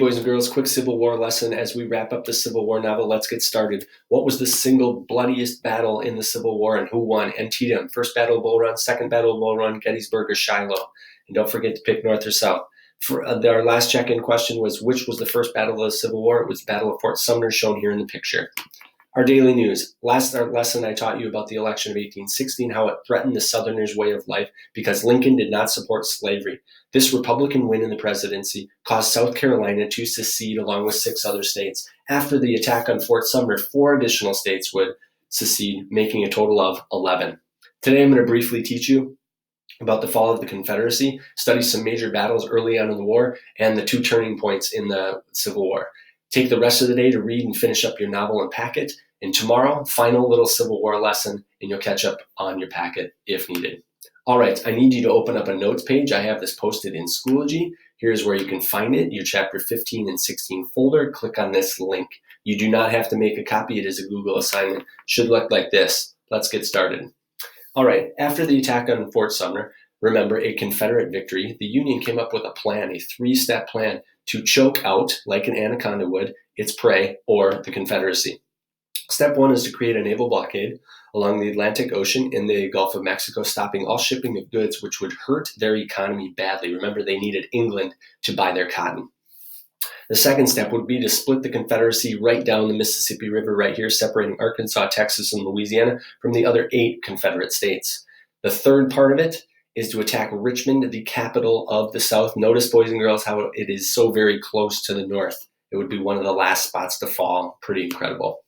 Boys and girls, quick Civil War lesson as we wrap up the Civil War novel. Let's get started. What was the single bloodiest battle in the Civil War and who won? Antietam, first battle of Bull Run, second battle of Bull Run, Gettysburg, or Shiloh. And don't forget to pick north or south. For our last check-in question was, which was the first battle of the Civil War? It was the Battle of Fort Sumner, shown here in the picture. Our daily news. Last lesson I taught you about the election of 1816, how it threatened the Southerners' way of life because Lincoln did not support slavery. This Republican win in the presidency caused South Carolina to secede along with 6 other states. After the attack on Fort Sumner, 4 additional states would secede, making a total of 11. Today I'm going to briefly teach you about the fall of the Confederacy, study some major battles early on in the war, and the 2 turning points in the Civil War. Take the rest of the day to read and finish up your novel and packet. And tomorrow, final little Civil War lesson, and you'll catch up on your packet if needed. All right, I need you to open up a notes page. I have this posted in Schoology. Here's where you can find it, your chapter 15 and 16 folder. Click on this link. You do not have to make a copy. It is a Google assignment. Should look like this. Let's get started. All right, after the attack on Fort Sumner, remember, a Confederate victory, the Union came up with a plan, a 3-step plan to choke out, like an anaconda would, its prey, or the Confederacy. Step 1 is to create a naval blockade along the Atlantic Ocean in the Gulf of Mexico, stopping all shipping of goods, which would hurt their economy badly. Remember, they needed England to buy their cotton. The second step would be to split the Confederacy right down the Mississippi River right here, separating Arkansas, Texas, and Louisiana from the other 8 Confederate states. The third part of it is to attack Richmond, the capital of the South. Notice, boys and girls, how it is so very close to the north. It would be one of the last spots to fall. Pretty incredible.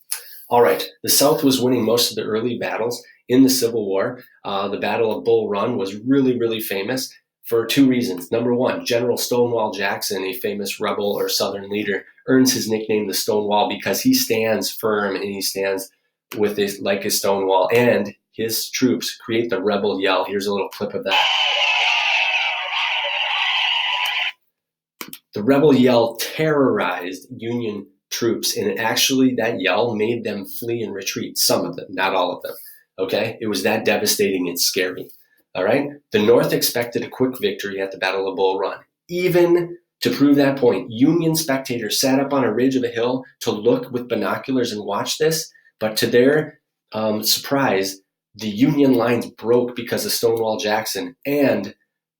All right, the South was winning most of the early battles in the Civil War. The Battle of Bull Run was really, really famous for 2 reasons. Number 1, General Stonewall Jackson, a famous rebel or Southern leader, earns his nickname the Stonewall because he stands firm and he stands with his like his Stonewall, and his troops create the rebel yell. Here's a little clip of that. The rebel yell terrorized Union troops, and actually that yell made them flee and retreat. Some of them, not all of them. Okay? It was that devastating and scary. All right? The North expected a quick victory at the Battle of Bull Run. Even to prove that point, Union spectators sat up on a ridge of a hill to look with binoculars and watch this, but to their surprise, the Union lines broke because of Stonewall Jackson, and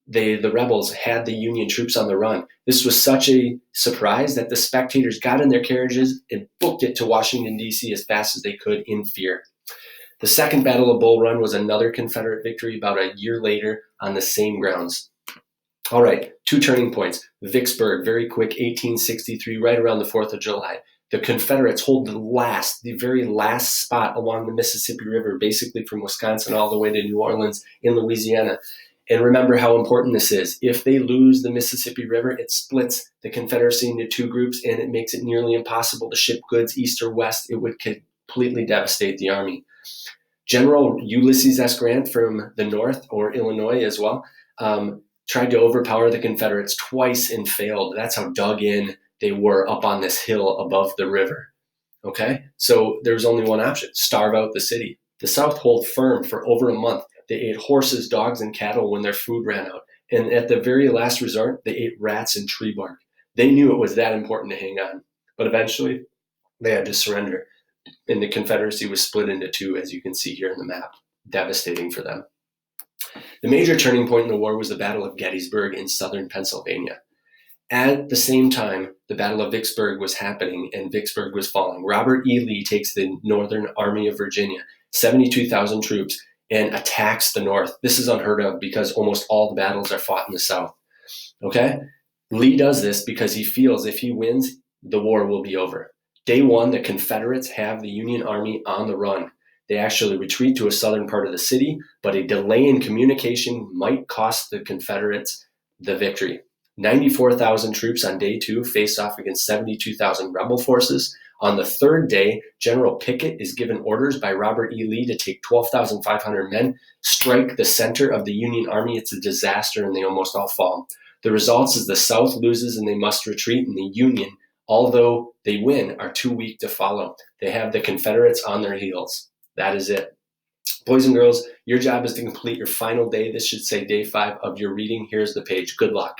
the rebels had the Union troops on the run. This was such a surprise that the spectators got in their carriages and booked it to Washington, D.C. as fast as they could in fear. The second Battle of Bull Run was another Confederate victory about a year later on the same grounds. All right, 2 turning points. Vicksburg, very quick, 1863, right around the 4th of July. The Confederates hold the very last spot along the Mississippi River, basically from Wisconsin all the way to New Orleans in Louisiana. And remember how important this is. If they lose the Mississippi River, it splits the Confederacy into 2 groups, and it makes it nearly impossible to ship goods east or west. It would completely devastate the army. General Ulysses S. Grant from the North, or Illinois as well, tried to overpower the Confederates twice and failed. That's how dug in they were up on this hill above the river. Okay? So there was only one option: starve out the city. The South held firm for over a month. They ate horses, dogs, and cattle when their food ran out. And at the very last resort, they ate rats and tree bark. They knew it was that important to hang on. But eventually, they had to surrender. And the Confederacy was split into 2, as you can see here in the map. Devastating for them. The major turning point in the war was the Battle of Gettysburg in southern Pennsylvania. At the same time, the Battle of Vicksburg was happening and Vicksburg was falling. Robert E. Lee takes the Northern Army of Virginia, 72,000 troops, and attacks the North. This is unheard of because almost all the battles are fought in the South. Okay? Lee does this because he feels if he wins, the war will be over. Day 1, the Confederates have the Union Army on the run. They actually retreat to a southern part of the city, but a delay in communication might cost the Confederates the victory. 94,000 troops on day 2 face off against 72,000 rebel forces. On the 3rd day, General Pickett is given orders by Robert E. Lee to take 12,500 men, strike the center of the Union Army. It's a disaster, and they almost all fall. The results is the South loses and they must retreat, and the Union, although they win, are too weak to follow. They have the Confederates on their heels. That is it. Boys and girls, your job is to complete your final day. This should say day 5 of your reading. Here's the page. Good luck.